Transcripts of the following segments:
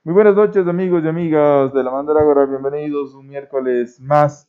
Muy buenas noches amigos y amigas de la Mandrágora, bienvenidos un miércoles más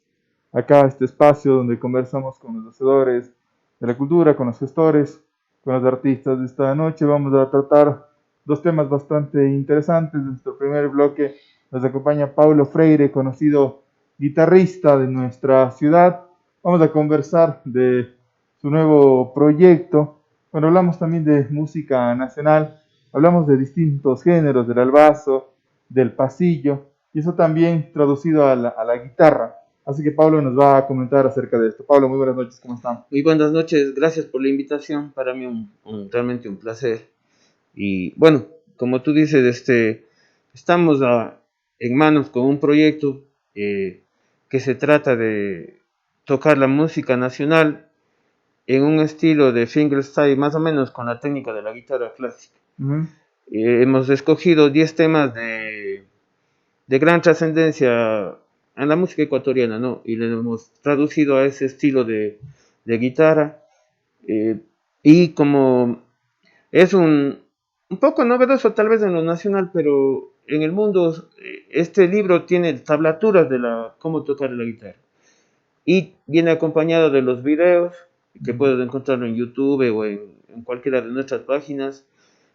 acá a este espacio donde conversamos con los hacedores de la cultura, con los gestores, con los artistas. Esta noche vamos a tratar dos temas bastante interesantes. En nuestro primer bloque nos acompaña Paulo Freire, conocido guitarrista de nuestra ciudad. Vamos a conversar de su nuevo proyecto. Bueno, hablamos también de música nacional. Hablamos de distintos géneros, del albazo, del pasillo, y eso también traducido a la guitarra. Así que Pablo nos va a comentar acerca de esto. Pablo, muy buenas noches, ¿cómo están? Muy buenas noches, gracias por la invitación. Para mí realmente un placer. Y bueno, como tú dices, estamos en manos con un proyecto que se trata de tocar la música nacional en un estilo de fingerstyle, más o menos con la técnica de la guitarra clásica. Ujú. Hemos escogido 10 temas de gran trascendencia en la música ecuatoriana, ¿no? Y le hemos traducido a ese estilo de guitarra. Eh, y como es un poco novedoso tal vez en lo nacional, pero en el mundo este libro tiene tablaturas de cómo tocar la guitarra. Y viene acompañado de los videos que puedes encontrarlo en YouTube o en cualquiera de nuestras páginas.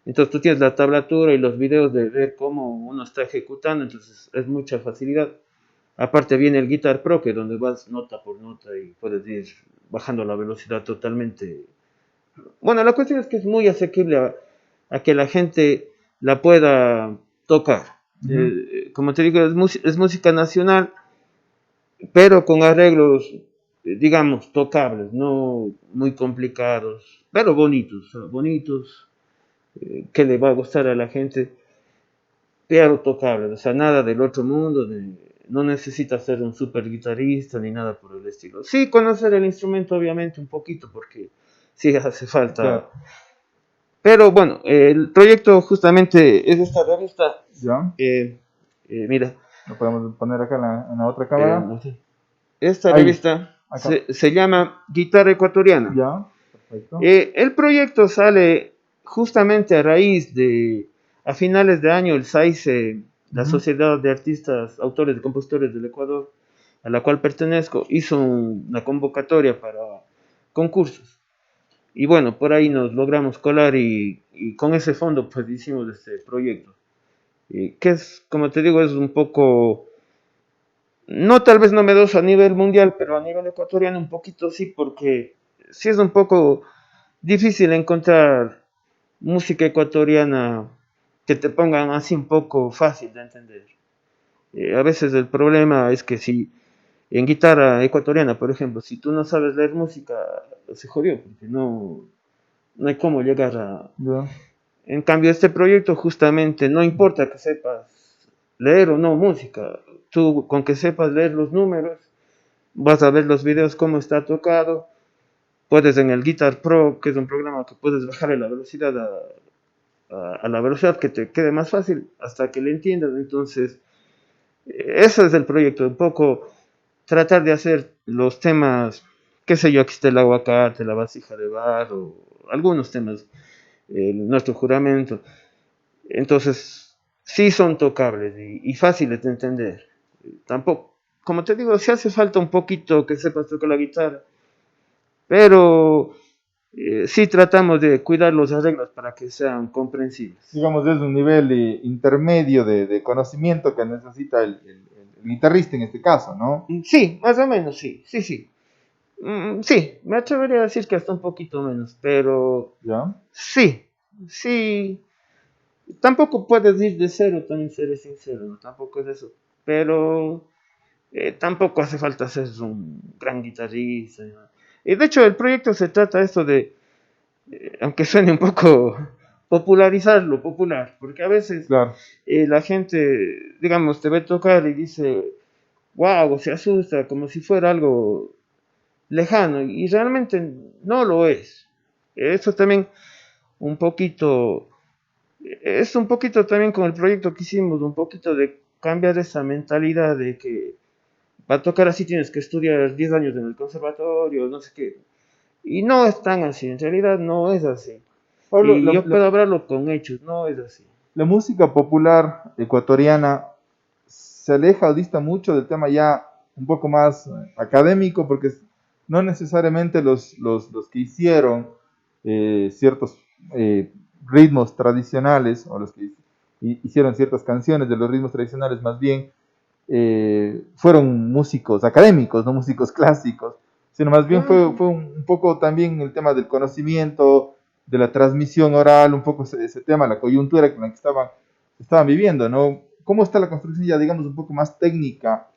Entonces tú tienes la tablatura y los videos de ver cómo uno está ejecutando, entonces es mucha facilidad. Aparte viene el Guitar Pro, que donde vas nota por nota y puedes ir bajando la velocidad totalmente. Bueno, la cuestión es que es muy asequible a que la gente la pueda tocar. Ujú. Como te digo, es música nacional, pero con arreglos, digamos, tocables, no muy complicados, pero bonitos, bonitos, que le va a gustar a la gente, pero tocables, o sea, nada del otro mundo, no necesita ser un super guitarrista ni nada por el estilo. Sí, conocer el instrumento, obviamente, un poquito, porque sí hace falta. Claro. Pero bueno, el proyecto justamente es esta revista. ¿Ya? Mira, Lo podemos poner acá en la otra cámara. no sé. Esta Ahí, revista acá. se llama Guitarra Ecuatoriana. ¿Ya? Perfecto. El proyecto sale justamente a raíz a finales de año, el SAICE, la Ujú. Sociedad de Artistas, Autores y Compositores del Ecuador, a la cual pertenezco, hizo una convocatoria para concursos. Y bueno, por ahí nos logramos colar y con ese fondo pues hicimos este proyecto. Que es, como te digo, es un poco, no tal vez novedoso a nivel mundial, pero a nivel ecuatoriano un poquito sí, porque sí es un poco difícil encontrar música ecuatoriana que te pongan así un poco fácil de entender. A veces el problema es que si en guitarra ecuatoriana, por ejemplo, si tú no sabes leer música, se jodió, porque no hay cómo llegar a. ¿Ya? En cambio, este proyecto justamente no importa que sepas leer o no música, tú con que sepas leer los números, vas a ver los videos cómo está tocado, puedes en el Guitar Pro, que es un programa que puedes bajarle la velocidad a la velocidad que te quede más fácil hasta que le entiendas. Entonces, ese es el proyecto, un poco tratar de hacer los temas, qué sé yo, aquí está el aguacate, la vasija de barro, algunos temas, nuestro juramento. Entonces, sí son tocables y fáciles de entender. Tampoco, como te digo, sí hace falta un poquito que sepas tocar la guitarra, pero sí tratamos de cuidar los arreglos para que sean comprensibles. Digamos, es un nivel intermedio de conocimiento que necesita el guitarrista en este caso, ¿no? Sí, más o menos, sí, sí, sí. Sí, me atrevería a decir que hasta un poquito menos, pero ¿Ya? sí, sí. Tampoco puedes ir de cero, también seré sincero, ¿no? Tampoco es eso. Pero tampoco hace falta ser un gran guitarrista. ¿No? Y de hecho, el proyecto se trata esto de, aunque suene un poco popularizar lo popular, porque a veces Claro. la gente, digamos, te ve tocar y dice, wow, se asusta, como si fuera algo lejano, y realmente no lo es. Eso también un poquito, es un poquito también con el proyecto que hicimos, un poquito de cambiar esa mentalidad de que para tocar así tienes que estudiar 10 años en el conservatorio, no sé qué. Y no es tan así, en realidad no es así. Pablo, Y yo puedo hablarlo con hechos, no es así. la música popular ecuatoriana se aleja o dista mucho del tema ya un poco más académico, porque no necesariamente los que hicieron ciertos ritmos tradicionales, o los que hicieron ciertas canciones de los ritmos tradicionales, más bien fueron músicos académicos, no músicos clásicos, sino más bien fue un poco también el tema del conocimiento, de la transmisión oral, un poco ese tema, la coyuntura con la que estaban viviendo, ¿no? ¿Cómo está la construcción ya, digamos, un poco más técnica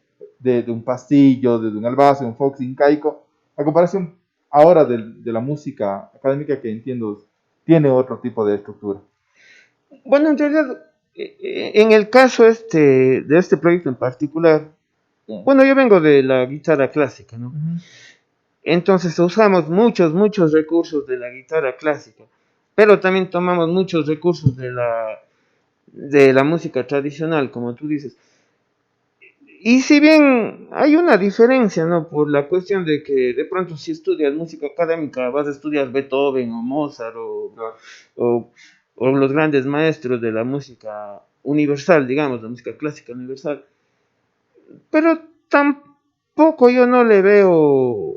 de un pasillo, de un albazo, de un fox incaico, a comparación ahora de la música académica que entiendo tiene otro tipo de estructura? Bueno, en realidad, en el caso de este proyecto en particular, bueno, yo vengo de la guitarra clásica, ¿no? Ujú. Entonces usamos muchos recursos de la guitarra clásica, pero también tomamos muchos recursos de la música tradicional, como tú dices. Y si bien hay una diferencia, ¿no? Por la cuestión de que de pronto si estudias música académica vas a estudiar Beethoven o Mozart Claro. o, o los grandes maestros de la música universal, digamos, la música clásica universal. Pero tampoco yo no le veo,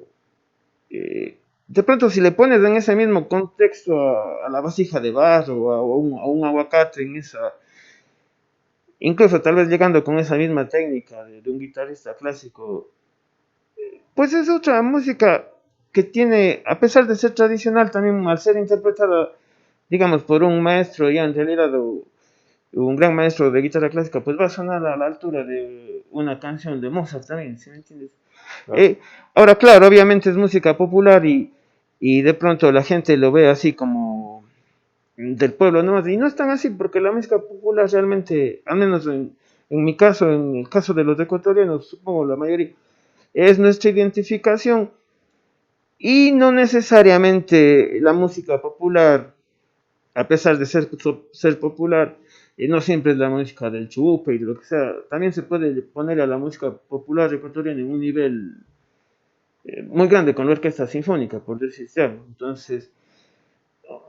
de pronto si le pones en ese mismo contexto a la vasija de barro o a un aguacate en esa, incluso tal vez llegando con esa misma técnica de un guitarrista clásico, pues es otra música que tiene, a pesar de ser tradicional, también al ser interpretada, digamos, por un maestro ya en realidad, o un gran maestro de guitarra clásica, pues va a sonar a la altura de una canción de Mozart también, ¿sí me entiendes? Claro. Ahora, claro, obviamente es música popular y de pronto la gente lo ve así como del pueblo nomás, y no es tan así, porque la música popular realmente, al menos en mi caso, en el caso de los ecuatorianos, supongo la mayoría, es nuestra identificación y no necesariamente la música popular, a pesar de ser popular, no siempre es la música del chupe y lo que sea. También se puede poner a la música popular ecuatoriana en un nivel muy grande con la orquesta sinfónica, por decirse algo. Entonces,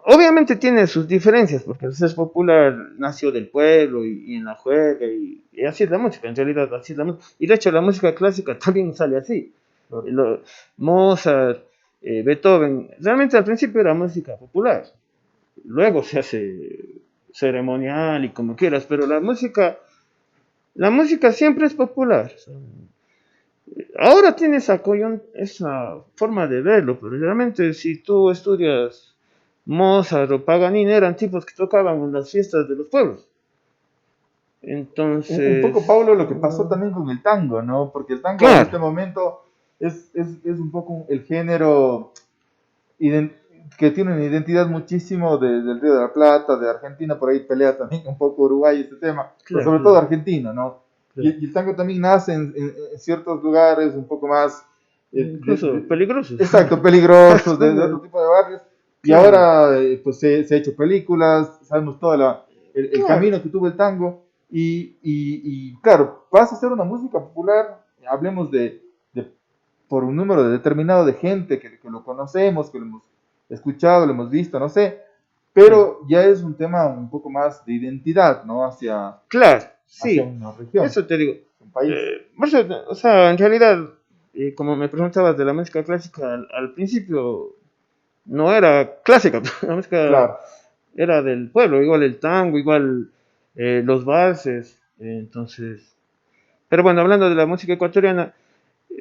obviamente tiene sus diferencias, porque el ser popular nació del pueblo y en la juega, y así es la música, en realidad así es la música. Y de hecho la música clásica también sale así. Claro. Mozart, Beethoven, realmente al principio era música popular, luego se hace ceremonial y como quieras, pero la música siempre es popular. Ahora tiene esa forma de verlo, pero realmente si tú estudias Mozart o Paganini eran tipos que tocaban en las fiestas de los pueblos. Un Entonces, poco, Pablo, lo que pasó también con el tango, ¿no? Porque el tango en claro, este momento es un poco el género iden- que tiene una identidad muchísimo del Río de la Plata, de Argentina, por ahí pelea también un poco Uruguay este tema, pero claro, sobre todo claro, argentino, ¿no? claro. Y el tango también nace en ciertos lugares un poco más, Incluso peligrosos. exacto, peligrosos, de otro tipo de barrios, y Claro, ahora pues se ha hecho películas, sabemos todo el claro. camino que tuvo el tango, y claro, pasa a ser una música popular, hablemos de por un número determinado de gente que lo conocemos, que lo hemos escuchado, lo hemos visto, no sé, Claro, pero ya es un tema un poco más de identidad, ¿no? claro, Hacia sí, una región, eso te digo. un país. Por eso, o sea, en realidad, como me preguntabas de la música clásica, al principio no era clásica, la música Claro. era del pueblo, igual el tango, igual los valses, entonces... Pero bueno, hablando de la música ecuatoriana,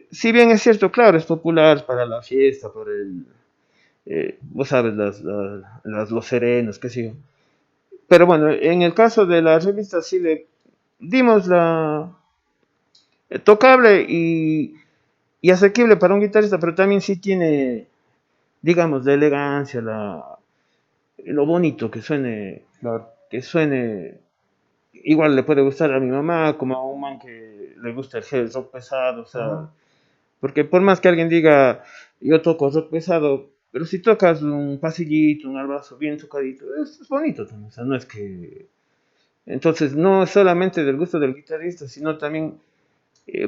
si bien es cierto, claro, es popular para la fiesta, por vos sabes, los serenos, qué sé yo. Pero bueno, en el caso de la revista sí le dimos la tocable y asequible para un guitarrista, pero también sí tiene, digamos, la elegancia, lo bonito Claro. que suene, igual le puede gustar a mi mamá como a un man que le gusta el rock pesado, o sea, Ajá. porque por más que alguien diga, yo toco rock pesado, pero si tocas un pasillito, un albazo bien tocadito, es bonito también, o sea, no es que... Entonces, no es solamente del gusto del guitarrista, sino también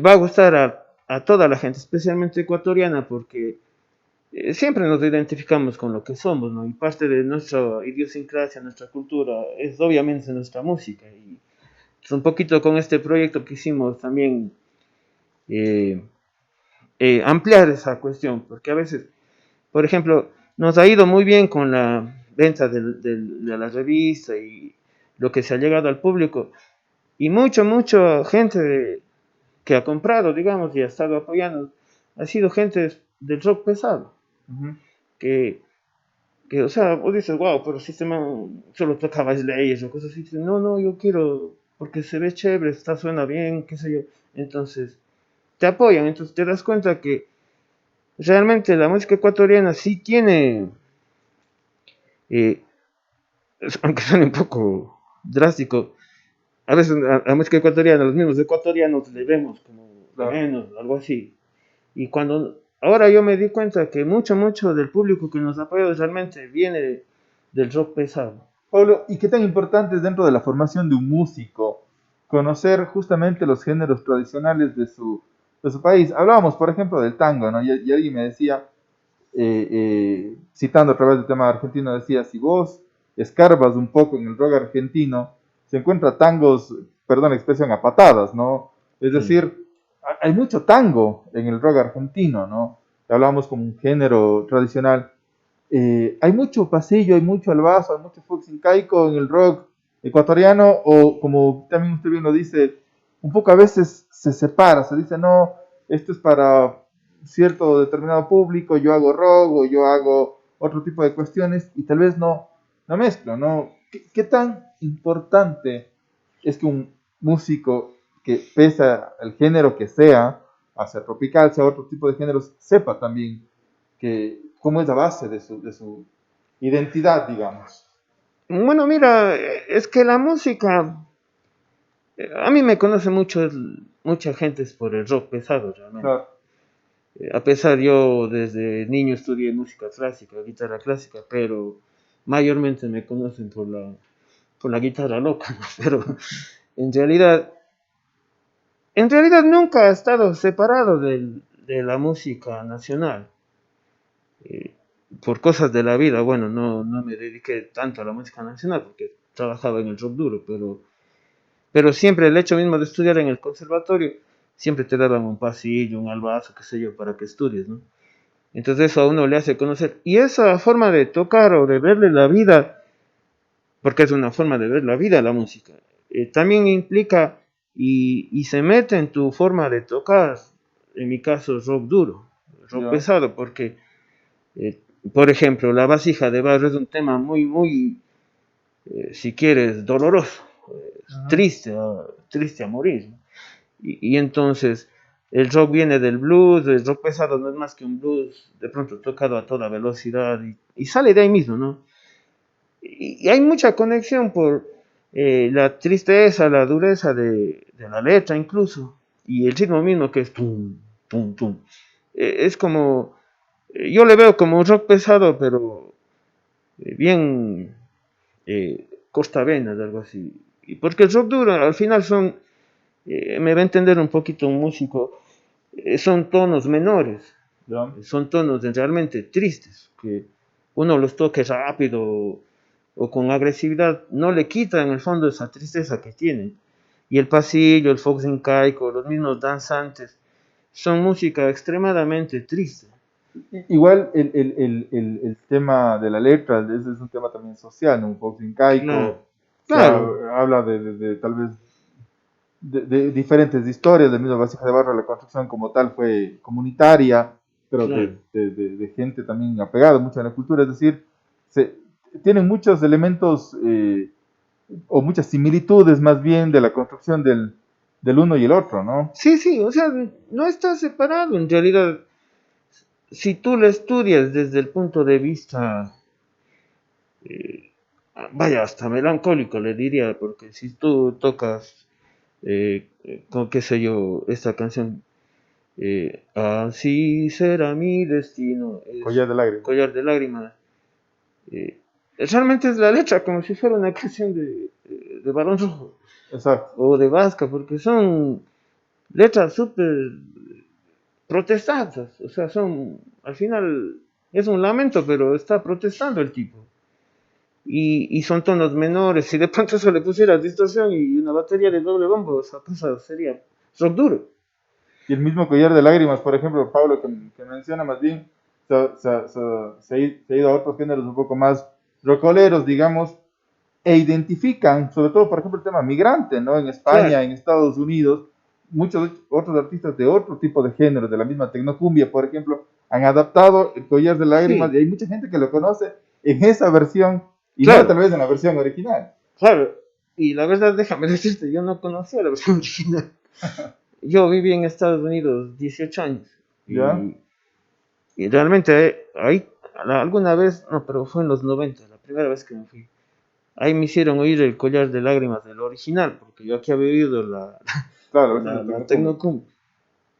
va a gustar a toda la gente, especialmente ecuatoriana, porque siempre nos identificamos con lo que somos, ¿no? Y parte de nuestra idiosincrasia, nuestra cultura, es obviamente nuestra música. Y es un poquito con este proyecto que hicimos también eh, ampliar esa cuestión, porque a veces, por ejemplo, nos ha ido muy bien con la venta de la revista y lo que se ha llegado al público, y mucha gente que ha comprado, digamos, y ha estado apoyando, ha sido gente del rock pesado, Ujú. que, o sea, vos dices, wow, pero si este man solo tocaba leyes o cosas así, no, no, yo quiero, porque se ve chévere, está, suena bien, qué sé yo, entonces te apoyan, entonces te das cuenta que realmente la música ecuatoriana sí tiene, eh, aunque suene un poco drástico, a veces a la música ecuatoriana, los mismos ecuatorianos le vemos como de Claro. menos, algo así. Y cuando ahora yo me di cuenta que mucho del público que nos apoya realmente viene del rock pesado. Pablo, ¿y qué tan importante es dentro de la formación de un músico conocer justamente los géneros tradicionales de su país? Hablábamos, por ejemplo, del tango, ¿no? Y alguien me decía, citando a través del tema argentino, decía, si vos escarbas un poco en el rock argentino, se encuentra tangos, perdón la expresión, a patadas, ¿no? Es Sí. decir, hay mucho tango en el rock argentino, ¿no? Hablamos como un género tradicional. Hay mucho pasillo, hay mucho albazo, hay mucho folk incaico en el rock ecuatoriano, o como también usted bien lo dice, un poco a veces se separa, se dice, no, esto es para cierto determinado público, yo hago rock o yo hago otro tipo de cuestiones y tal vez no mezclo, ¿no? ¿Qué tan importante es que un músico que pesa el género que sea tropical, sea otro tipo de géneros, sepa también que cómo es la base de su identidad, digamos? Bueno, mira, es que la música, a mí me conoce mucha gente es por el rock pesado realmente. Claro. A pesar yo desde niño estudié música clásica, guitarra clásica, pero mayormente me conocen por la guitarra loca, ¿no? Pero en realidad, nunca he estado separado de la música nacional. Eh, por cosas de la vida, bueno, no me dediqué tanto a la música nacional porque trabajaba en el rock duro, pero siempre el hecho mismo de estudiar en el conservatorio, siempre te daban un pasillo, un albazo, qué sé yo, para que estudies, ¿no? Entonces eso a uno le hace conocer. Y esa forma de tocar o de verle la vida, porque es una forma de ver la vida la música, también implica y se mete en tu forma de tocar, en mi caso rock duro, rock Ya. pesado, porque, eh, por ejemplo, la vasija de barro es un tema muy, si quieres, doloroso, Ajá. triste, triste a morir, ¿no? Y entonces el rock viene del blues, el rock pesado no es más que un blues de pronto tocado a toda velocidad y sale de ahí mismo, ¿no? Y hay mucha conexión por la tristeza, la dureza de la letra incluso, y el ritmo mismo que es tum, tum, tum. Es como, yo le veo como un rock pesado, pero bien cortavenas, algo así. Y porque el rock duro al final son, me va a entender un poquito un músico, son tonos menores, Ya. son tonos realmente tristes, que uno los toque rápido o con agresividad no le quita en el fondo esa tristeza que tienen. Y el pasillo, el fox incaico, los mismos danzantes, son música extremadamente triste. Igual el tema de la letra, ese es un tema también social, ¿no? Un poco Claro, incaico, claro, habla de tal vez de diferentes historias, del mismo Vasija de Barro, la construcción como tal fue comunitaria, pero claro. de gente también apegada mucho a la cultura, es decir, se, tienen muchos elementos o muchas similitudes más bien de la construcción del uno y el otro, ¿no? Sí, sí, o sea, no está separado en realidad. Si tú lo estudias desde el punto de vista, eh, vaya, hasta melancólico le diría, porque si tú tocas, con qué sé yo, esta canción, así será mi destino, es Collar de lágrimas. Collar de Lágrimas, eh, realmente es la letra como si fuera una canción de Barón Rojo Exacto. o de Vasca, porque son letras súper protestantes, o sea, son, al final, Es un lamento, pero está protestando el tipo. Y son tonos menores. Si de pronto eso le pusiera distorsión y una batería de doble bombo, esa cosa sería rock duro. Y el mismo collar de lágrimas, por ejemplo, Pablo, que menciona más bien, se ha ido a otros géneros un poco más rockoleros, digamos, e identifican, sobre todo, por ejemplo, el tema migrante, ¿no? En España, Claro, en Estados Unidos, muchos otros artistas de otro tipo de género, de la misma tecnocumbia, por ejemplo, han adaptado el collar de lágrimas y sí, hay mucha gente que lo conoce en esa versión y no tal claro, vez en la versión original. claro. Y la verdad, déjame decirte, yo no conocía la versión original. Yo viví en Estados Unidos 18 años ¿Ya? y realmente ahí alguna vez, no, pero fue en los 90, la primera vez que me fui. Ahí me hicieron oír el collar de lágrimas del original, porque yo aquí había oído Claro, la versión la, de la tecnocumbia. Tecnocumbia.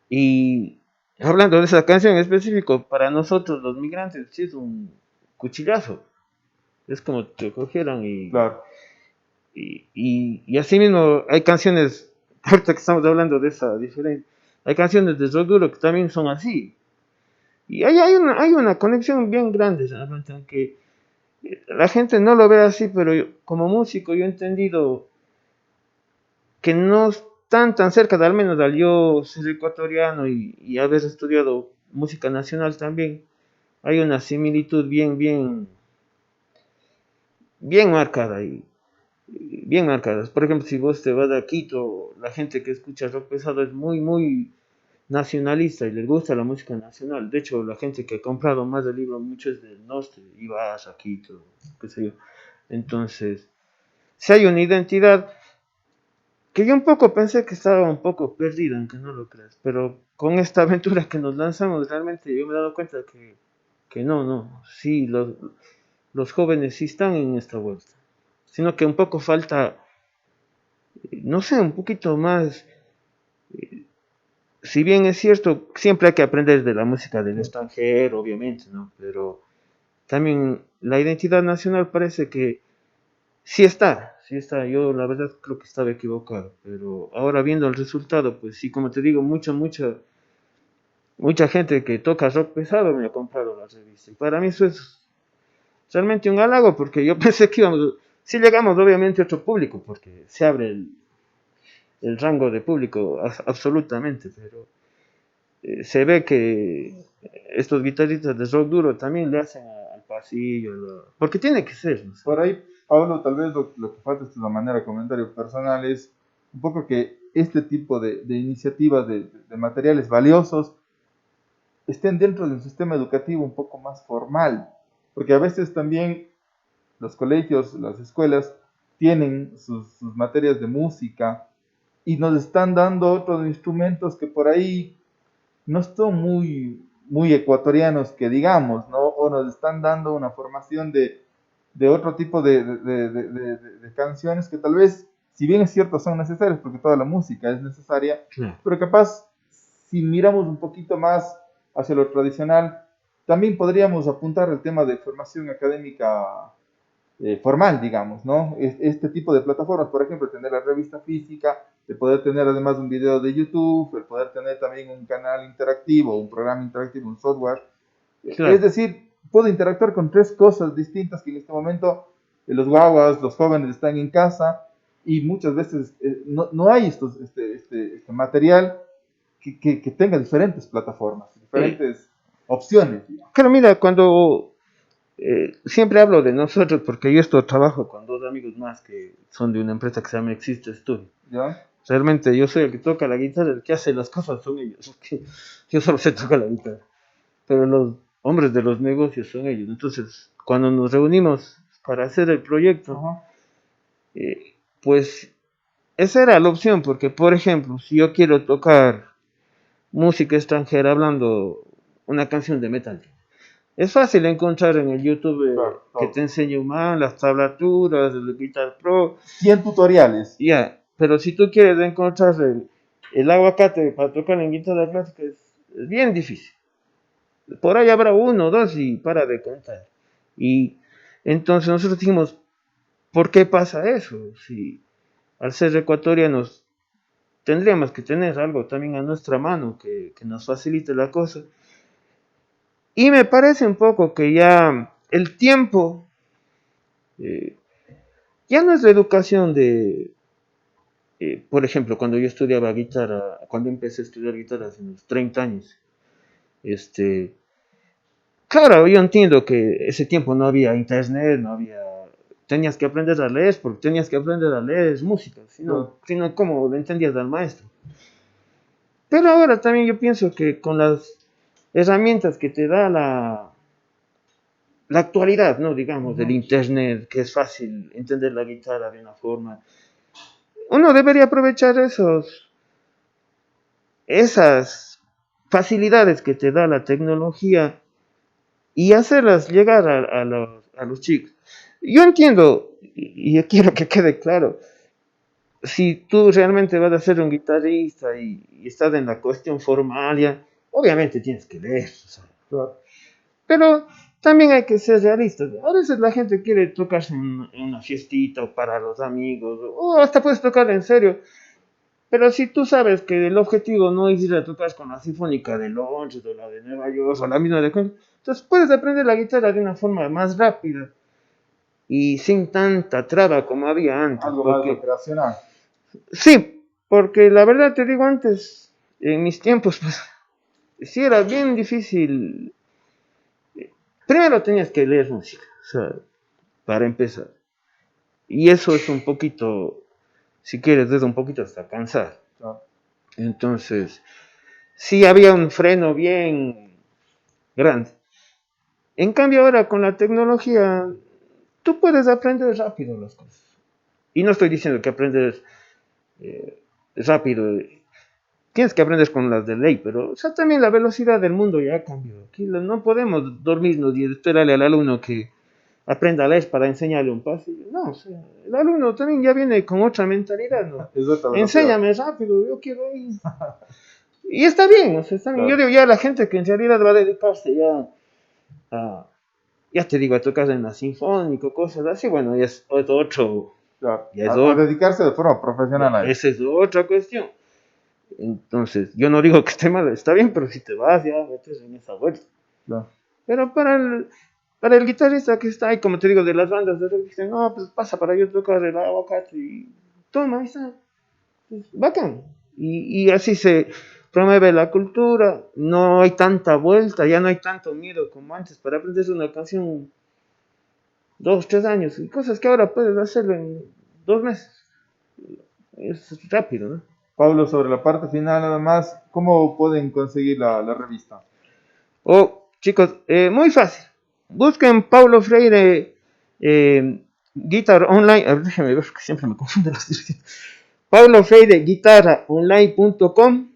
Y hablando de esa canción en específico, para nosotros los migrantes sí es un cuchillazo. Es como te cogieran Claro. y así mismo hay canciones, ahorita que estamos hablando de esa diferencia, hay canciones de rock duro que también son así. Y hay una conexión bien grande, realmente, aunque la gente no lo ve así, pero como músico yo he entendido que no están tan cerca, al menos al yo ser ecuatoriano y haber estudiado música nacional también, hay una similitud bien marcada y bien marcadas. Por ejemplo, si vos te vas a Quito, la gente que escucha rock pesado es muy nacionalista y les gusta la música nacional. De hecho, la gente que ha comprado más del libro, muchos del norte, Ibas, a Quito, qué sé yo. Entonces, si hay una identidad que yo un poco pensé que estaba un poco perdida, aunque no lo creas, pero con esta aventura que nos lanzamos, realmente yo me he dado cuenta que no, sí, los jóvenes sí están en esta vuelta, sino que un poco falta, no sé, un poquito más. Si bien es cierto, siempre hay que aprender de la música del extranjero, obviamente, ¿no? Pero también la identidad nacional parece que sí está. Yo la verdad creo que estaba equivocado, pero ahora viendo el resultado, pues sí, como te digo, mucha gente que toca rock pesado me ha comprado la revista. Y para mí eso es realmente un halago, porque yo pensé que íbamos, sí llegamos obviamente a otro público, porque se abre el rango de público absolutamente, pero se ve que estos guitarristas de rock duro también le hacen al pasillo, porque tiene que ser, no sé. Por ahí, Pablo, tal vez lo que falta es de una manera comentario personal, es un poco que este tipo de iniciativas, de materiales valiosos, estén dentro de un sistema educativo un poco más formal, porque a veces también los colegios, las escuelas, tienen sus materias de música y nos están dando otros instrumentos que por ahí no son muy ecuatorianos, que digamos, ¿no? O nos están dando una formación de otro tipo de canciones que tal vez, si bien es cierto, son necesarias, porque toda la música es necesaria, Claro. pero capaz, si miramos un poquito más hacia lo tradicional, también podríamos apuntar al tema de formación académica formal, digamos, ¿no? Este tipo de plataformas, por ejemplo, tener la revista física, de poder tener además un video de YouTube, el poder tener también un canal interactivo, un programa interactivo, un software. Es Claro. decir, puedo interactuar con tres cosas distintas que en este momento los guaguas, los jóvenes están en casa y muchas veces no hay este material que tenga diferentes plataformas, Eh, diferentes opciones, digamos. pero mira, cuando siempre hablo de nosotros, porque yo esto trabajo con dos amigos más que son de una empresa que se llama Existe Studio. ¿Ya? Realmente yo soy el que toca la guitarra, el que hace las cosas son ellos, porque yo solo sé tocar la guitarra. Pero los hombres de los negocios son ellos. Entonces, cuando nos reunimos para hacer el proyecto, Ajá. pues esa era la opción, porque por ejemplo, si yo quiero tocar música extranjera hablando una canción de metal, es fácil encontrar en el YouTube Claro, que te todo. enseñe más las tablaturas, el Guitar Pro, 100 tutoriales. ya, pero si tú quieres encontrar el aguacate para tocar en guitarra clásica es bien difícil. Por ahí habrá uno o dos y para de contar. Y entonces nosotros dijimos, ¿por qué pasa eso? Si al ser ecuatorianos tendríamos que tener algo también a nuestra mano que nos facilite la cosa. Y me parece un poco que ya el tiempo, ya no es la educación de, por ejemplo, cuando yo estudiaba guitarra, cuando empecé a estudiar guitarra hace unos 30 años, este, claro, yo entiendo que ese tiempo no había internet, no había, tenías que aprender a leer, porque tenías que aprender a leer música, sino cómo le entendías al maestro. Pero ahora también yo pienso que con las herramientas que te da la actualidad, ¿no? Digamos, del internet, que es fácil entender la guitarra de una forma, uno debería aprovechar esas facilidades que te da la tecnología y hacerlas llegar a los chicos. Yo entiendo, y yo quiero que quede claro, si tú realmente vas a ser un guitarrista y estás en la cuestión formal, obviamente tienes que leer. O sea, pero también hay que ser realistas. A veces la gente quiere tocarse en una fiestita o para los amigos, o hasta puedes tocar en serio. Pero si tú sabes que el objetivo no es ir a tocar con la Sinfónica de Londres o la de Nueva York o la misma de Queens, entonces puedes aprender la guitarra de una forma más rápida y sin tanta traba como había antes. Algo más operacional. Sí, porque la verdad te digo antes, en mis tiempos, pues, sí era bien difícil. Primero tenías que leer música, o sea, para empezar. Y eso es un poquito, si quieres, es un poquito hasta cansar. Entonces, sí había un freno bien grande. En cambio ahora con la tecnología, tú puedes aprender rápido las cosas. Y no estoy diciendo que aprendes rápido. Tienes que aprender con las de ley, pero o sea, también la velocidad del mundo ya cambió. Aquí no podemos dormirnos y esperarle al alumno que aprenda a leer para enseñarle un paso. No, o sea, el alumno también ya viene con otra mentalidad, ¿no? Enséñame rápido, yo quiero ir. Y está bien, o sea, está bien. Claro. Yo digo ya a la gente que en realidad va a dedicarse ya te digo, a tocar en la sinfónica, cosas así, bueno, ya es otro. Claro. Ya es a dedicarse de forma profesional a eso. Esa es otra cuestión. Entonces, yo no digo que esté mal, está bien, pero si te vas, ya metes en esa vuelta. Claro. Pero para el guitarrista que está ahí, como te digo, de las bandas de rock, dicen, no, pues pasa para yo tocar el aguacate y toma, ahí está. Pues, bacán. Y así se promueve la cultura, no hay tanta vuelta, ya no hay tanto miedo como antes para aprender una canción 2, 3 años, y cosas que ahora puedes hacerlo en 2 meses. Es rápido, ¿no? Pablo, sobre la parte final nada más, ¿cómo pueden conseguir la revista? Chicos, muy fácil. Busquen Paulo Freire Guitar Online. A ver, déjenme ver porque siempre me confunden las direcciones. Paulo Freire guitarraonline.com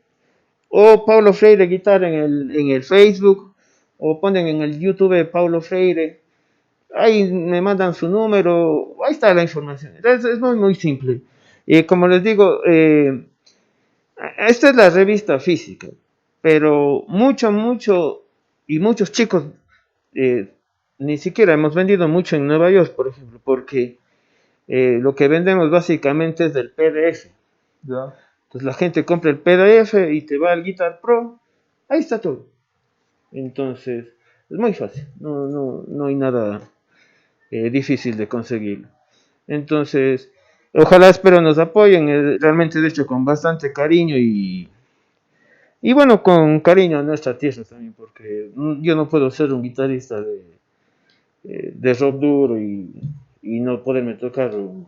o Paulo Freire Guitarra en el Facebook, o ponen en el YouTube Paulo Freire. Ahí me mandan su número, ahí está la información. Es muy, muy simple. Como les digo, esta es la revista física, pero muchos chicos ni siquiera hemos vendido mucho en Nueva York, por ejemplo, porque lo que vendemos básicamente es del PDF. ¿Ya? Entonces la gente compra el PDF y te va al Guitar Pro, ahí está todo. Entonces es muy fácil, no hay nada difícil de conseguirlo. Entonces, ojalá, espero nos apoyen, realmente de hecho con bastante cariño y bueno, con cariño a nuestra tierra también, porque yo no puedo ser un guitarrista de rock duro y no poderme tocar un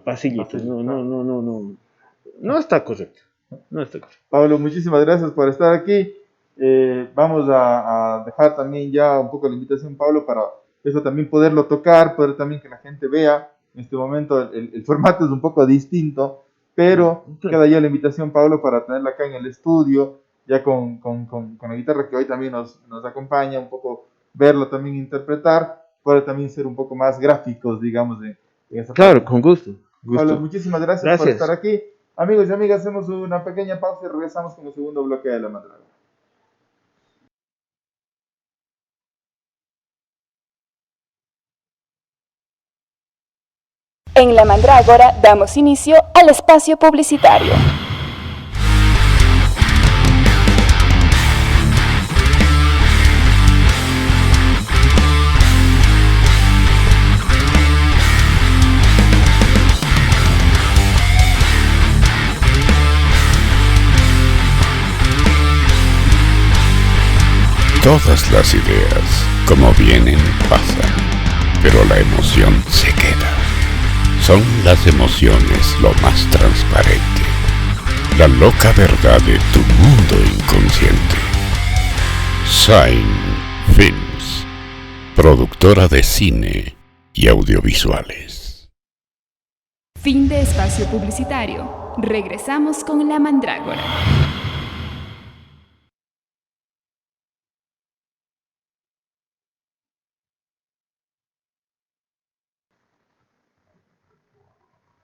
pasillito. No está correcto. No está correcto. Pablo, muchísimas gracias por estar aquí. Vamos a dejar también ya un poco la invitación, Pablo, para eso también poderlo tocar, poder también que la gente vea. En este momento el formato es un poco distinto, pero queda ya la invitación, Pablo, para tenerla acá en el estudio, ya con la guitarra que hoy también nos acompaña, un poco verlo también interpretar, poder también ser un poco más gráficos, digamos, de esa Claro, parte. Con gusto. Pablo, muchísimas gracias por estar aquí. Amigos y amigas, hacemos una pequeña pausa y regresamos con el segundo bloque de La Mandrágora. En La Mandrágora damos inicio al espacio publicitario. Todas las ideas, como vienen, pasan, pero la emoción se queda. Son las emociones lo más transparente, la loca verdad de tu mundo inconsciente. Sign Films, productora de cine y audiovisuales. Fin de espacio publicitario. Regresamos con La Mandrágora.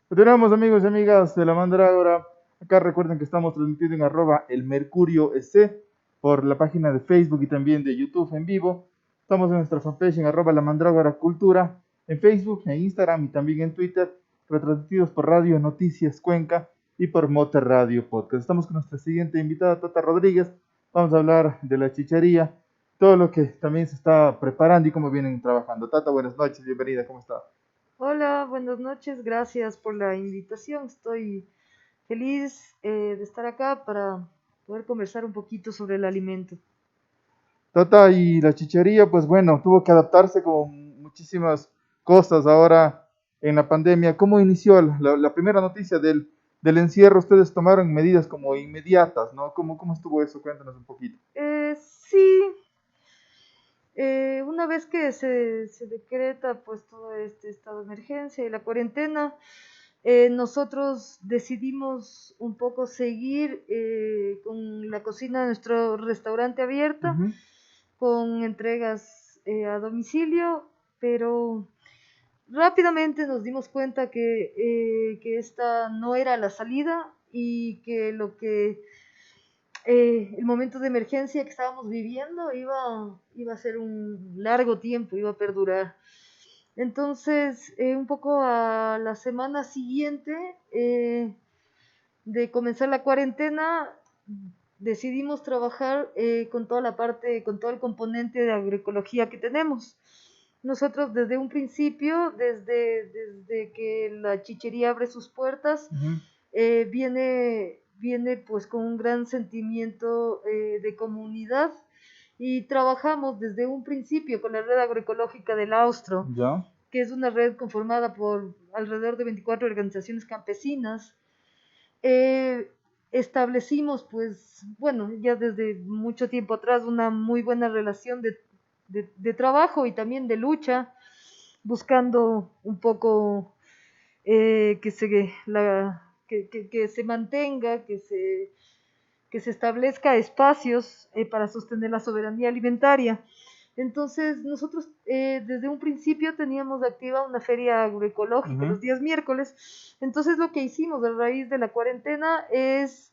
Continuamos, amigos y amigas de La Mandrágora. Acá recuerden que estamos transmitiendo en @elmercurioec por la página de Facebook y también de YouTube en vivo. Estamos en nuestra fanpage en @La Mandrágora Cultura, en Facebook, en Instagram y también en Twitter, retransmitidos por Radio Noticias Cuenca y por Mote Radio Podcast. Estamos con nuestra siguiente invitada, Tata Rodríguez. Vamos a hablar de la chicharía, todo lo que también se está preparando y cómo vienen trabajando. Tata, buenas noches, bienvenida, ¿cómo está? Hola, buenas noches, gracias por la invitación. Estoy feliz de estar acá para poder conversar un poquito sobre el alimento. Tata, y la chichería, pues bueno, tuvo que adaptarse con muchísimas cosas ahora en la pandemia. ¿Cómo inició la primera noticia del encierro? Ustedes tomaron medidas como inmediatas, ¿no? ¿Cómo estuvo eso? Cuéntanos un poquito. Sí, una vez que se decreta pues todo este estado de emergencia y la cuarentena, nosotros decidimos un poco seguir con la cocina de nuestro restaurante abierta, Ujú. con entregas a domicilio, pero rápidamente nos dimos cuenta que esta no era la salida y que el momento de emergencia que estábamos viviendo iba a ser un largo tiempo, iba a perdurar. Entonces, un poco a la semana siguiente de comenzar la cuarentena, decidimos trabajar con toda la parte, con todo el componente de agroecología que tenemos. Nosotros desde un principio, desde que la chichería abre sus puertas, Ujú. viene pues con un gran sentimiento de comunidad y trabajamos desde un principio con la red agroecológica del Austro, Ya. que es una red conformada por alrededor de 24 organizaciones campesinas. eh, Establecimos, pues, bueno, ya desde mucho tiempo atrás, una muy buena relación de trabajo y también de lucha, buscando un poco que se mantenga, que se establezca espacios para sostener la soberanía alimentaria. Entonces, nosotros desde un principio teníamos activa una feria agroecológica Ujú. los días miércoles. Entonces, lo que hicimos a raíz de la cuarentena es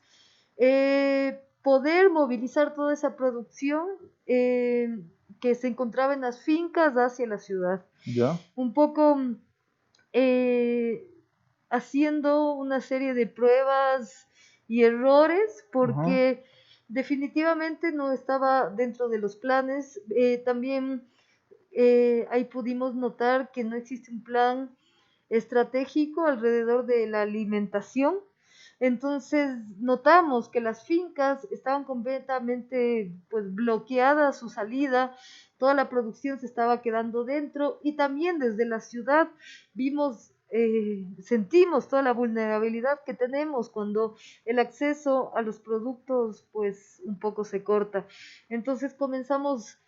poder movilizar toda esa producción que se encontraba en las fincas hacia la ciudad. Ya. Un poco eh, haciendo una serie de pruebas y errores Ajá. porque definitivamente no estaba dentro de los planes. También ahí pudimos notar que no existe un plan estratégico alrededor de la alimentación. Entonces notamos que las fincas estaban completamente pues bloqueadas su salida, toda la producción se estaba quedando dentro y también desde la ciudad sentimos toda la vulnerabilidad que tenemos cuando el acceso a los productos pues un poco se corta. Entonces comenzamos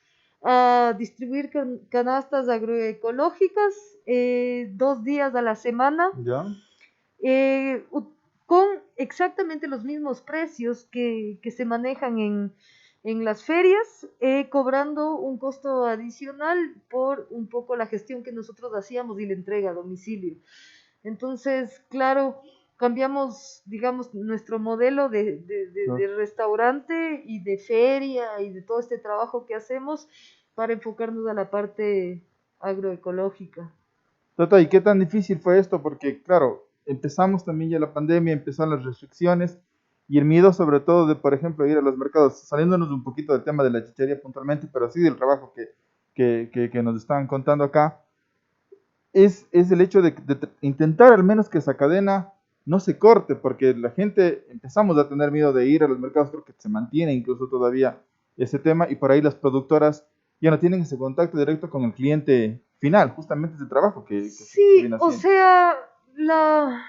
a distribuir canastas agroecológicas 2 días a la semana Ya. eh, con exactamente los mismos precios que se manejan en las ferias, cobrando un costo adicional por un poco la gestión que nosotros hacíamos y la entrega a domicilio. Entonces, claro, cambiamos, digamos, nuestro modelo Claro. de restaurante y de feria y de todo este trabajo que hacemos para enfocarnos a la parte agroecológica. Tata, ¿y qué tan difícil fue esto? Porque, claro, empezamos también ya la pandemia, empezaron las restricciones y el miedo sobre todo de, por ejemplo, ir a los mercados, saliéndonos un poquito del tema de la chichería puntualmente, pero sí del trabajo que nos estaban contando acá, es el hecho de intentar al menos que esa cadena no se corte, porque la gente empezamos a tener miedo de ir a los mercados, creo que se mantiene incluso todavía ese tema y por ahí las productoras ya no tienen ese contacto directo con el cliente final, justamente ese trabajo que Sí, viene o haciendo. sea, la,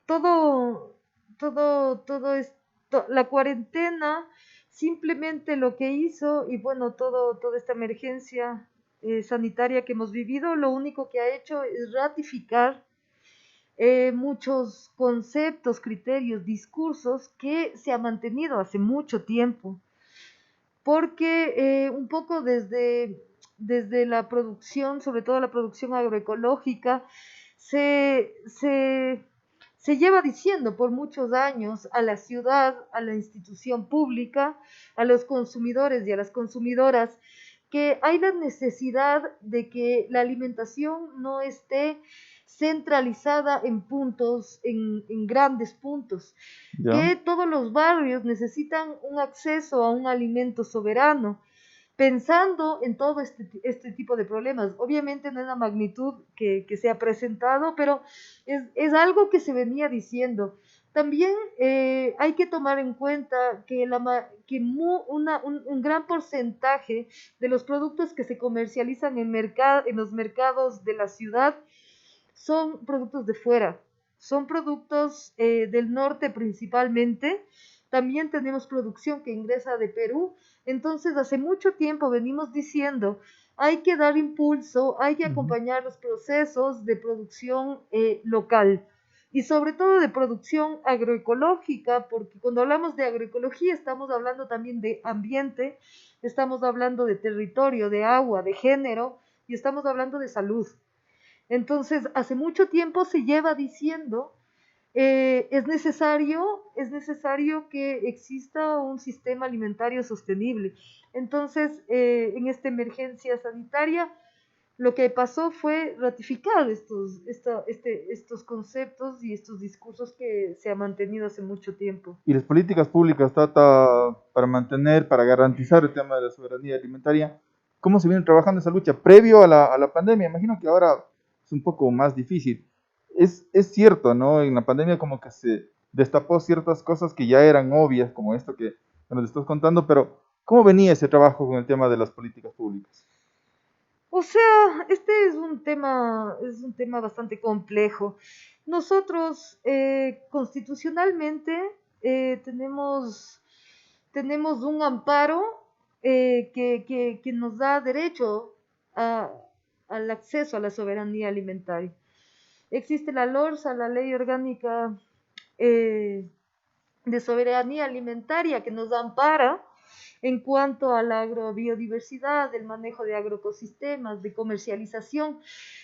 todo, todo esto, la cuarentena simplemente lo que hizo, y bueno, toda esta emergencia sanitaria que hemos vivido, lo único que ha hecho es ratificar muchos conceptos, criterios, discursos que se han mantenido hace mucho tiempo, porque un poco desde la producción, sobre todo la producción agroecológica, se, se, se lleva diciendo por muchos años a la ciudad, a la institución pública, a los consumidores y a las consumidoras, que hay la necesidad de que la alimentación no esté centralizada en puntos, en grandes puntos, ¿Ya? que todos los barrios necesitan un acceso a un alimento soberano, pensando en todo este tipo de problemas. Obviamente no en la magnitud que se ha presentado, pero es algo que se venía diciendo. También hay que tomar en cuenta que, un gran porcentaje de los productos que se comercializan en los mercados de la ciudad son productos de fuera, son productos del norte principalmente. También tenemos producción que ingresa de Perú. Entonces, hace mucho tiempo venimos diciendo, hay que dar impulso, hay que Ujú. acompañar los procesos de producción local y sobre todo de producción agroecológica, porque cuando hablamos de agroecología estamos hablando también de ambiente, estamos hablando de territorio, de agua, de género y estamos hablando de salud. Entonces, hace mucho tiempo se lleva diciendo, es necesario que exista un sistema alimentario sostenible. Entonces, en esta emergencia sanitaria, lo que pasó fue ratificar estos conceptos y estos discursos que se han mantenido hace mucho tiempo. Y las políticas públicas trata para mantener, para garantizar el tema de la soberanía alimentaria. ¿Cómo se viene trabajando esa lucha previo a la pandemia? Imagino que ahora es un poco más difícil. Es cierto, ¿no? En la pandemia como que se destapó ciertas cosas que ya eran obvias, como esto que nos estás contando, pero ¿cómo venía ese trabajo con el tema de las políticas públicas? O sea, este es un tema bastante complejo. Nosotros constitucionalmente tenemos un amparo que nos da derecho a- al acceso a la soberanía alimentaria. Existe la LORSA, la Ley Orgánica eh, de Soberanía Alimentaria, que nos ampara en cuanto a la agrobiodiversidad, el manejo de agroecosistemas, de comercialización.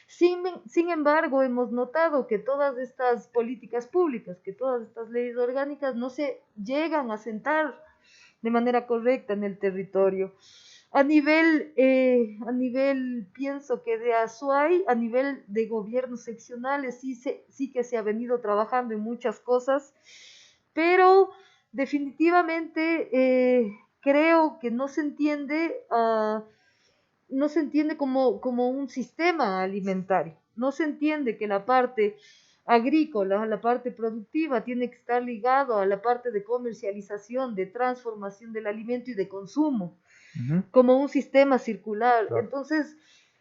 Sin embargo, hemos notado que todas estas políticas públicas, que todas estas leyes orgánicas no se llegan a sentar de manera correcta en el territorio. Pienso que de Azuay, a nivel de gobiernos seccionales, sí que se ha venido trabajando en muchas cosas, pero definitivamente creo que no se entiende como un sistema alimentario, no se entiende que la parte agrícola, la parte productiva, tiene que estar ligado a la parte de comercialización, de transformación del alimento y de consumo, Ujú. como un sistema circular. Claro. Entonces,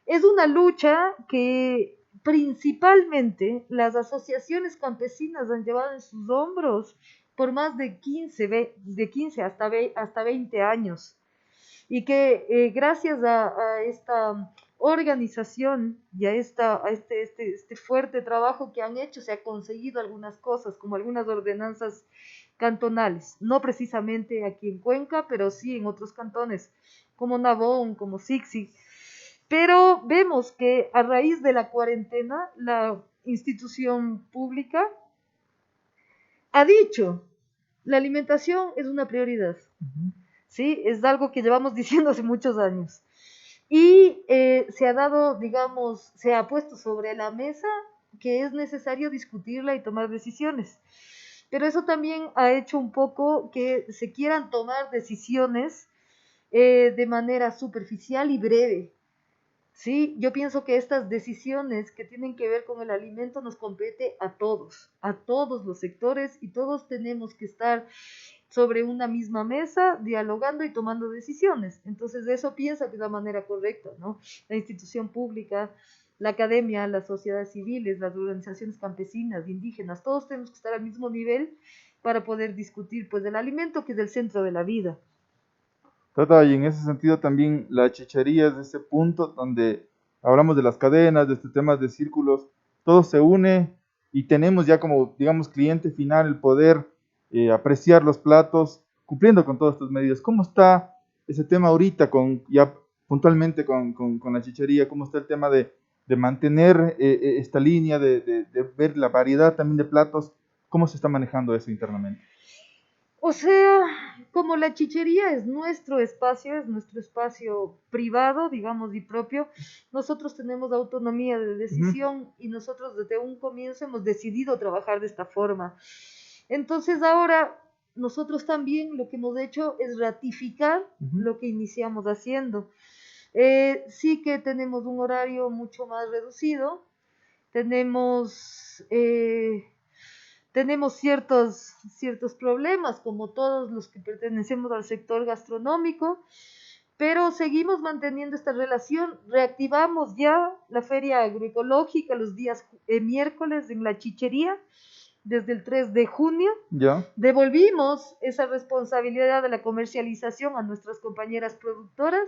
es una lucha que principalmente las asociaciones campesinas han llevado en sus hombros por más de 15 hasta 20 años y que gracias a esta organización y este fuerte trabajo que han hecho, se ha conseguido algunas cosas, como algunas ordenanzas cantonales, no precisamente aquí en Cuenca, pero sí en otros cantones, como Navón, como Sixi. Pero vemos que a raíz de la cuarentena, la institución pública ha dicho, la alimentación es una prioridad. ¿Sí? Es algo que llevamos diciendo hace muchos años. Y se ha dado, digamos, se ha puesto sobre la mesa que es necesario discutirla y tomar decisiones. Pero eso también ha hecho un poco que se quieran tomar decisiones de manera superficial y breve. Sí, yo pienso que estas decisiones que tienen que ver con el alimento nos compete a todos los sectores y todos tenemos que estar sobre una misma mesa, dialogando y tomando decisiones. Entonces, eso piensa que es la manera correcta, ¿no? La institución pública, la academia, las sociedades civiles, las organizaciones campesinas, indígenas, todos tenemos que estar al mismo nivel para poder discutir, pues, del alimento, que es el centro de la vida. Tata, y en ese sentido también la chichería es ese punto donde hablamos de las cadenas, de este tema de círculos, todo se une y tenemos ya como, digamos, cliente final el poder apreciar los platos cumpliendo con todas estas medidas. ¿Cómo está ese tema ahorita con, ya puntualmente con la chichería? ¿Cómo está el tema de mantener esta línea, de ver la variedad también de platos? ¿Cómo se está manejando eso internamente? O sea, como la chichería es nuestro espacio privado, digamos, y propio, nosotros tenemos autonomía de Ujú. decisión y nosotros desde un comienzo hemos decidido trabajar de esta forma. Entonces ahora nosotros también lo que hemos hecho es ratificar Ujú. lo que iniciamos haciendo. Sí que tenemos un horario mucho más reducido, tenemos... tenemos ciertos problemas, como todos los que pertenecemos al sector gastronómico, pero seguimos manteniendo esta relación. Reactivamos ya la feria agroecológica los días miércoles en la chichería, desde el 3 de junio. ¿Ya? Devolvimos esa responsabilidad de la comercialización a nuestras compañeras productoras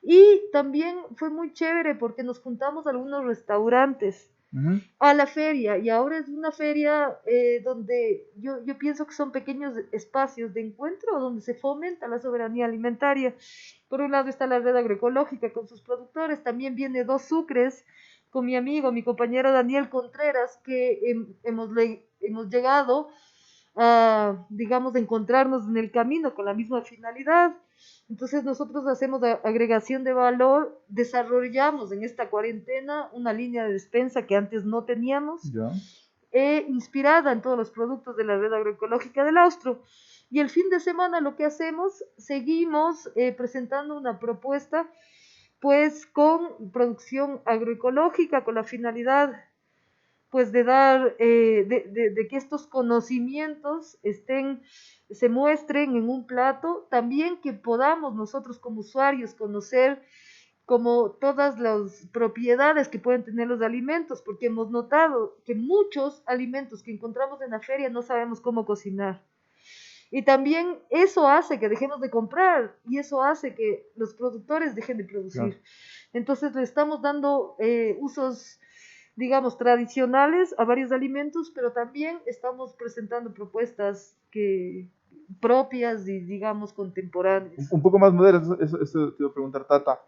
y también fue muy chévere porque nos juntamos a algunos restaurantes Ujú. a la feria, y ahora es una feria donde yo pienso que son pequeños espacios de encuentro donde se fomenta la soberanía alimentaria. Por un lado está la red agroecológica con sus productores, también viene Dos Sucres con mi amigo, mi compañero Daniel Contreras, que hemos llegado a, digamos, encontrarnos en el camino con la misma finalidad. Entonces nosotros hacemos agregación de valor, desarrollamos en esta cuarentena una línea de despensa que antes no teníamos, ¿Ya? inspirada en todos los productos de la red agroecológica del Austro. Y el fin de semana lo que hacemos, seguimos presentando una propuesta pues con producción agroecológica, con la finalidad pues de dar, de que estos conocimientos se muestren en un plato, también que podamos nosotros como usuarios conocer como todas las propiedades que pueden tener los alimentos, porque hemos notado que muchos alimentos que encontramos en la feria no sabemos cómo cocinar. Y también eso hace que dejemos de comprar y eso hace que los productores dejen de Claro. producir. Entonces le estamos dando usos, digamos, tradicionales a varios alimentos, pero también estamos presentando propuestas propias y, digamos, contemporáneas. Un poco más moderno, eso te iba a preguntar, Tata.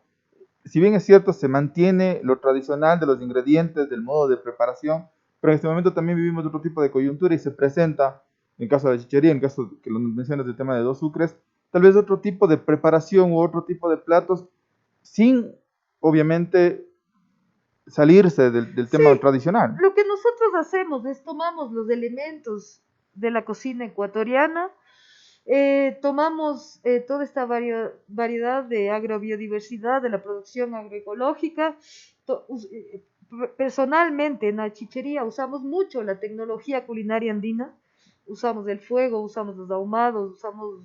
Si bien es cierto, se mantiene lo tradicional de los ingredientes, del modo de preparación, pero en este momento también vivimos otro tipo de coyuntura y se presenta, en el caso de la chichería, en el caso que lo mencionas del tema de Dos Sucres, tal vez otro tipo de preparación u otro tipo de platos, sin, obviamente, salirse del Sí, tema tradicional. lo que nosotros hacemos es tomamos los elementos de la cocina ecuatoriana, tomamos toda esta variedad de agrobiodiversidad, de la producción agroecológica. Personalmente en la chichería usamos mucho la tecnología culinaria andina, usamos el fuego, usamos los ahumados, usamos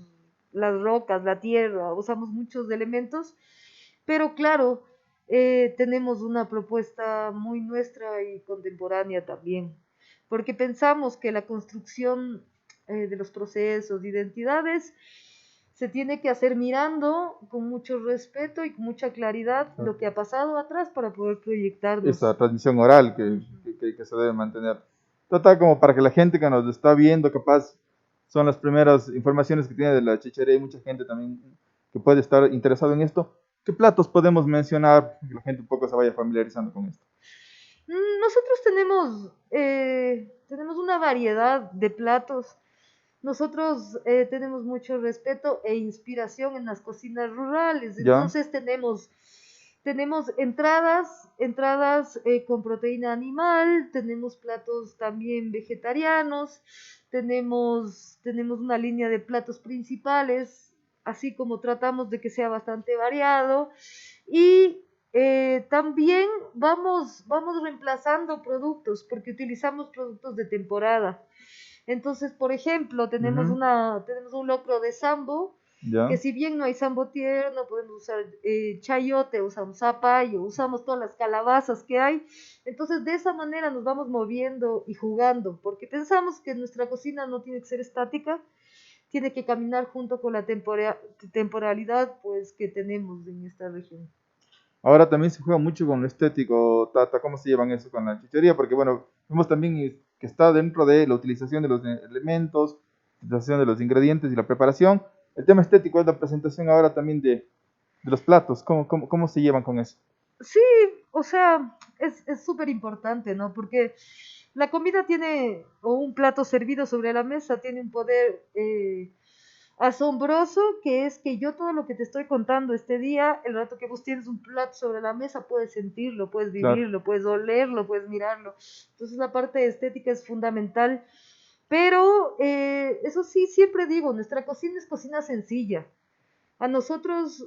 las rocas, la tierra, usamos muchos elementos, pero claro, tenemos una propuesta muy nuestra y contemporánea también, porque pensamos que la construcción de los procesos, de identidades, se tiene que hacer mirando con mucho respeto y con mucha claridad lo que ha pasado atrás para poder Esa proyectarnos. transmisión oral Ujú. que se debe mantener. Trata como para que la gente que nos está viendo, capaz, son las primeras informaciones que tiene de la chichería y mucha gente también que puede estar interesado en esto. ¿Qué platos podemos mencionar? Que la gente un poco se vaya familiarizando con esto. Nosotros tenemos una variedad de platos. Nosotros tenemos mucho respeto e inspiración en las cocinas rurales, ¿Ya? entonces tenemos entradas con proteína animal, tenemos platos también vegetarianos, tenemos una línea de platos principales, así como tratamos de que sea bastante variado y también vamos reemplazando productos porque utilizamos productos de temporada. Entonces, por ejemplo, tenemos Ujú. tenemos un locro de sambo, ¿Ya? que si bien no hay sambo tierno, podemos usar chayote, usamos zapallo, usamos todas las calabazas que hay. Entonces, de esa manera nos vamos moviendo y jugando, porque pensamos que nuestra cocina no tiene que ser estática, tiene que caminar junto con la temporalidad pues que tenemos en esta región. Ahora también se juega mucho con lo estético, Tata. ¿Cómo se llevan eso con la chichería? Porque, bueno, vemos también que está dentro de la utilización de los elementos, utilización de los ingredientes y la preparación. El tema estético es la presentación ahora también de los platos. ¿Cómo se llevan con eso? Sí, o sea, es súper importante, ¿no? Porque la comida tiene, o un plato servido sobre la mesa, tiene un poder asombroso, que es que yo todo lo que te estoy contando este día, el rato que vos tienes un plato sobre la mesa, puedes sentirlo, puedes Claro. vivirlo, puedes olerlo, puedes mirarlo. Entonces la parte estética es fundamental. Pero eso sí, siempre digo, nuestra cocina es cocina sencilla. A nosotros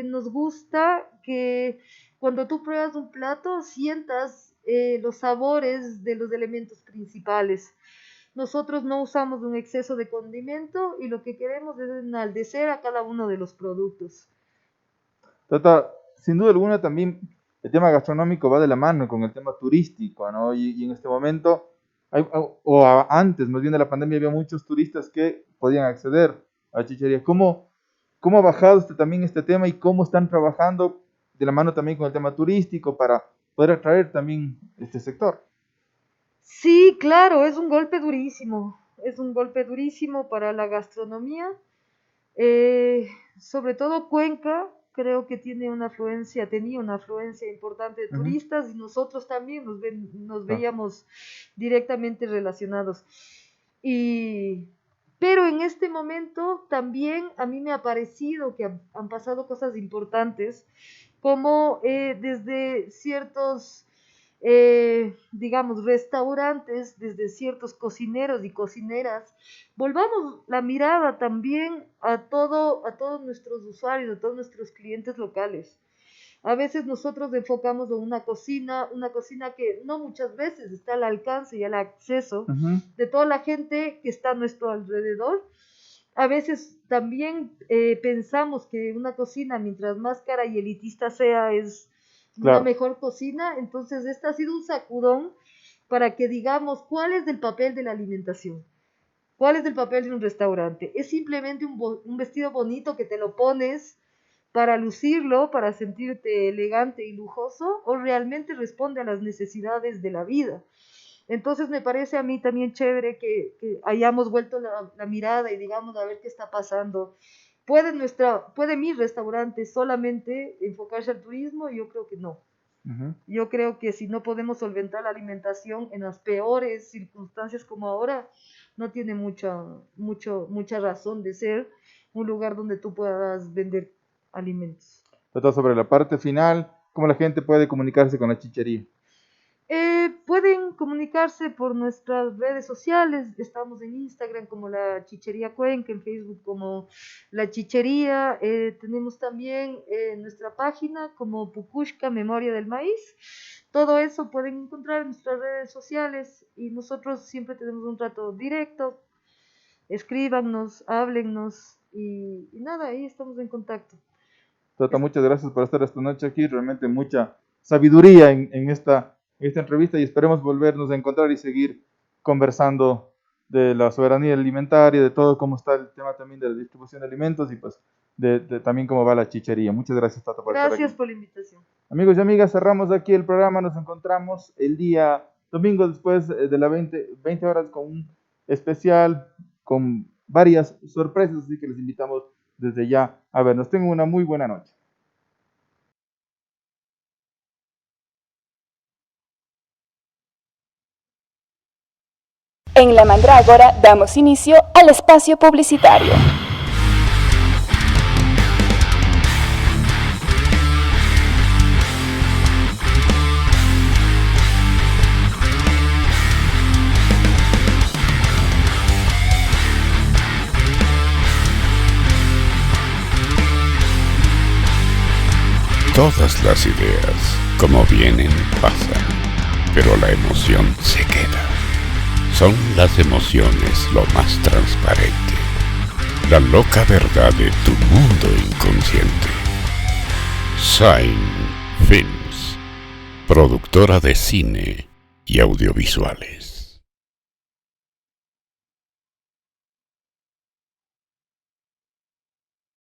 nos gusta que cuando tú pruebas un plato sientas los sabores de los elementos principales. Nosotros no usamos un exceso de condimento y lo que queremos es enaltecer a cada uno de los productos. Tata, sin duda alguna también el tema gastronómico va de la mano con el tema turístico, ¿no? Y en este momento, antes, más bien de la pandemia, había muchos turistas que podían acceder a Chichería. ¿Cómo ha bajado también este tema y cómo están trabajando de la mano también con el tema turístico para poder atraer también este sector? Sí, claro, es un golpe durísimo para la gastronomía. Sobre todo Cuenca, creo que tenía una afluencia importante de Ujú. turistas y nosotros también nos Claro. veíamos directamente relacionados. Y, pero en este momento también a mí me ha parecido que han pasado cosas importantes, como desde ciertos digamos, restaurantes, desde ciertos cocineros y cocineras, volvamos la mirada también a todos nuestros usuarios, a todos nuestros clientes locales. A veces nosotros enfocamos en una cocina que no muchas veces está al alcance y al acceso Ujú. de toda la gente que está a nuestro alrededor. A veces también pensamos que una cocina, mientras más cara y elitista sea, es una Claro. mejor cocina. Entonces, este ha sido un sacudón para que digamos cuál es el papel de la alimentación, cuál es el papel de un restaurante. ¿Es simplemente un vestido bonito que te lo pones para lucirlo, para sentirte elegante y lujoso, o realmente responde a las necesidades de la vida? Entonces me parece a mí también chévere que hayamos vuelto la mirada y digamos a ver qué está pasando. ¿Puede mi restaurante solamente enfocarse al turismo? Yo creo que no. Ujú. Yo creo que si no podemos solventar la alimentación en las peores circunstancias como ahora, no tiene mucha razón de ser un lugar donde tú puedas vender alimentos. Tata, sobre la parte final, ¿cómo la gente puede comunicarse con la chichería? Pueden comunicarse por nuestras redes sociales. Estamos en Instagram como La Chichería Cuenca, en Facebook como La Chichería. Tenemos también nuestra página como Pucushka Memoria del Maíz. Todo eso pueden encontrar en nuestras redes sociales y nosotros siempre tenemos un trato directo. Escríbanos, háblennos y nada, ahí estamos en contacto. Tata, Es- muchas gracias por estar esta noche aquí. Realmente mucha sabiduría en esta entrevista y esperemos volvernos a encontrar y seguir conversando de la soberanía alimentaria, de todo cómo está el tema también de la distribución de alimentos y pues de también cómo va la chichería. Muchas gracias, Tata, por estar Gracias aquí. por la invitación. Amigos y amigas, cerramos aquí el programa. Nos encontramos el día domingo después de las 20 horas con un especial con varias sorpresas, así que les invitamos desde ya a vernos. Tengan una muy buena noche. En La Mandrágora damos inicio al espacio publicitario. Todas las ideas, como vienen, pasan, pero la emoción se queda. Son las emociones lo más transparente. La loca verdad de tu mundo inconsciente. Sign Films, productora de cine y audiovisuales.